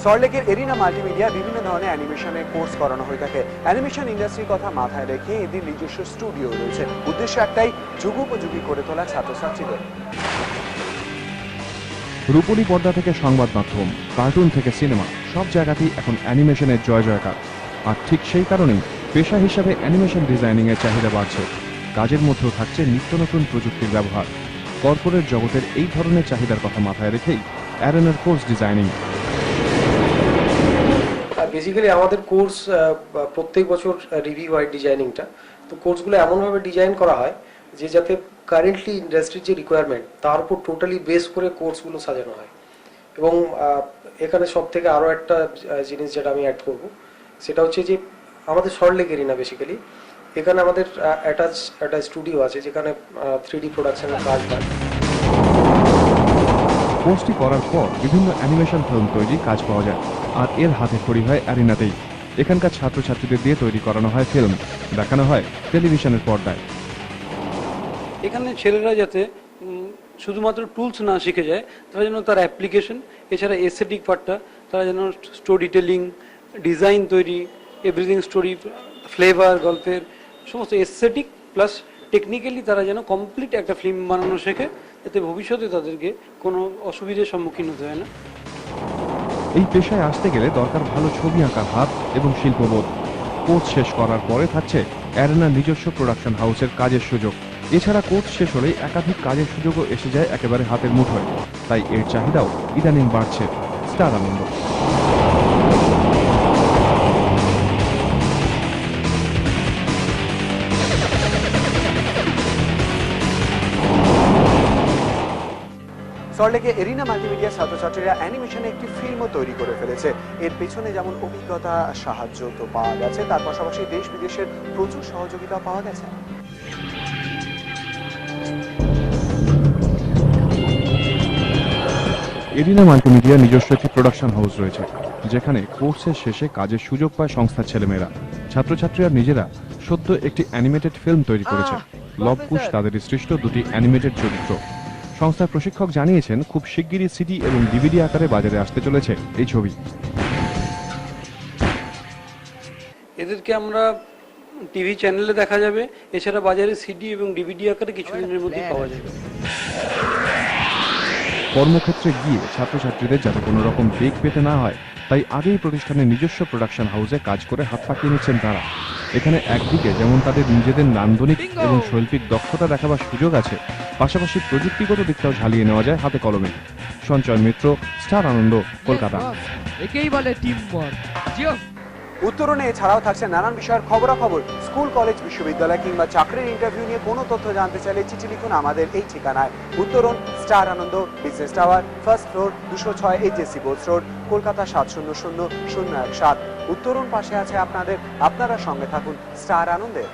সল্টলেকের arena multimedia বিভিন্ন ধরনের অ্যানিমেশনের কোর্স করানো হয়ে থাকে। অ্যানিমেশন ইন্ডাস্ট্রির কথা মাথায় রেখে এদের নিজস্ব স্টুডিও রয়েছে। উদ্দেশ্য একটাই, যুগোপযোগী করে তোলা ছাত্রছাত্রীদের। রূপলী পর্দা থেকে সংবাদ মাধ্যম, কার্টুন থেকে সিনেমা, সব জায়গাতেই এখন অ্যানিমেশনের জয় জয়কার। আর ঠিক সেই কারণেই পেশা হিসাবে অ্যানিমেশন ডিজাইনিং এর চাহিদা বাড়ছে। কাজের মধ্যেও থাকছে নিত্য নতুন প্রযুক্তির ব্যবহার। কর্পোরেট জগতের এই ধরনের চাহিদার কথা মাথায় রেখেই অ্যারেনার কোর্স ডিজাইনিং। বেসিক্যালি আমাদের কোর্স প্রত্যেক বছর রিভিউ হয় ডিজাইনিংটা। তো কোর্সগুলো এমনভাবে ডিজাইন করা হয় যে যাতে কারেন্টলি ইন্ডাস্ট্রির যে রিকোয়ারমেন্ট তার উপর টোটালি বেস করে কোর্সগুলো সাজানো হয়। এবং এখানে সব থেকে আরও একটা জিনিস যেটা আমি অ্যাড করব, সেটা হচ্ছে যে আমাদের সল্টলেক এরিনা বেসিক্যালি এখানে আমাদের একটা স্টুডিও আছে যেখানে 3D প্রোডাকশনের কাজ হয়। কোর্সটি করার পর বিভিন্ন অ্যানিমেশন ফিল্ম তৈরি কাজ পাওয়া যায়, আর এর হাতে খড়ি হয় অ্যারিনাতেই। এখানকার ছাত্রছাত্রীদের দিয়ে তৈরি করানো হয় ফিল্ম, দেখানো হয় টেলিভিশনের পর্দায়। এখানে ছেলেরা যাতে শুধুমাত্র টুলস না শিখে যায়, তারা যেন তার অ্যাপ্লিকেশন, এছাড়া এসথেটিক পার্টটা, তারা যেন স্টোরি টেলিং, ডিজাইন তৈরি, এভরিথিং স্টোরি, ফ্লেভার, গল্পের সমস্ত এসথেটিক প্লাস টেকনিক্যালি তারা যেন কমপ্লিট একটা ফিল্ম বানানো শেখে, যাতে ভবিষ্যতে তাদেরকে কোনো অসুবিধার সম্মুখীন হতে হয় না। এই পেশায় আসতে গেলে দরকার ভালো ছবি আঁকার হাত এবং শিল্পবোধ। কোর্স শেষ করার পরে থাকছে অ্যারেনার নিজস্ব প্রোডাকশন হাউসের কাজের সুযোগ। এছাড়া কোর্স শেষ হলেই একাধিক কাজের সুযোগও এসে যায় একেবারে হাতের মুঠোয়। তাই এর চাহিদাও ইদানিং বাড়ছে। স্টার আনন্দ। সল্টলেকে এরিনা মাল্টিমিডিয়া ছাত্রছাত্রীরা অ্যানিমেশনে একটি ফিল্মও তৈরি করে ফেলেছে। এর পেছনে যেমন অভিজ্ঞতা, সাহায্য তো পাওয়া গেছে, তার পাশাপাশি দেশ বিদেশের প্রচুর সহযোগিতা পাওয়া গেছে। এরিনা মাল্টিমিডিয়া নিজস্ব একটি প্রোডাকশন হাউস রয়েছে, যেখানে কোর্সের শেষে কাজের সুযোগ পায় সংস্থার ছেলেমেয়েরা। ছাত্রছাত্রীরা নিজেরা সদ্য একটি অ্যানিমেটেড ফিল্ম তৈরি করেছে। লবকুশ তাদের সৃষ্ট দুটি অ্যানিমেটেড চরিত্র। সংস্থার প্রশিক্ষক জানিয়েছেন, খুব শিগগিরই সিডি এবং ডিভিডি আকারে বাজারে আসতে চলেছে এই ছবি। এদেরকে আমরা টিভি চ্যানেলে দেখা যাবে, এছাড়া বাজারে সিডি এবং ডিভিডি আকারে কিছুদিনের মধ্যে পাওয়া যাবে। কর্মক্ষেত্রে গিয়ে ছাত্রছাত্রীদের যাতে কোনো রকম বেগ পেতে না হয়, তাই আগেই প্রতিষ্ঠানের নিজস্ব প্রোডাকশন হাউসে কাজ করে হাত পাকিয়ে নিচ্ছেন তারা। এখানে একদিকে যেমন তাদের নিজেদের নান্দনিক এবং শৈল্পিক দক্ষতা দেখাবার সুযোগ আছে, পাশাপাশি প্রযুক্তিগত দিকটাও ঝালিয়ে নেওয়া যায় হাতে কলমে। সঞ্চয় মিত্র, স্টার আনন্দ, কলকাতা। একেই বলে টিম ওয়ার্ক। উত্তরণে এছাড়াও থাকছে নানান বিষয়ের খবরাখবর। স্কুল, কলেজ, বিশ্ববিদ্যালয় কিংবা চাকরির ইন্টারভিউ নিয়ে কোনো তথ্য জানতে চাইলে চিঠি লিখুন আমাদের এই ঠিকানায়। Uttaran, star Ananda, business tower, first floor, 206 HSC Bose road, Kolkata 700017। Uttaran পাশে আছে আপনারা সঙ্গে থাকুন স্টার আনন্দের।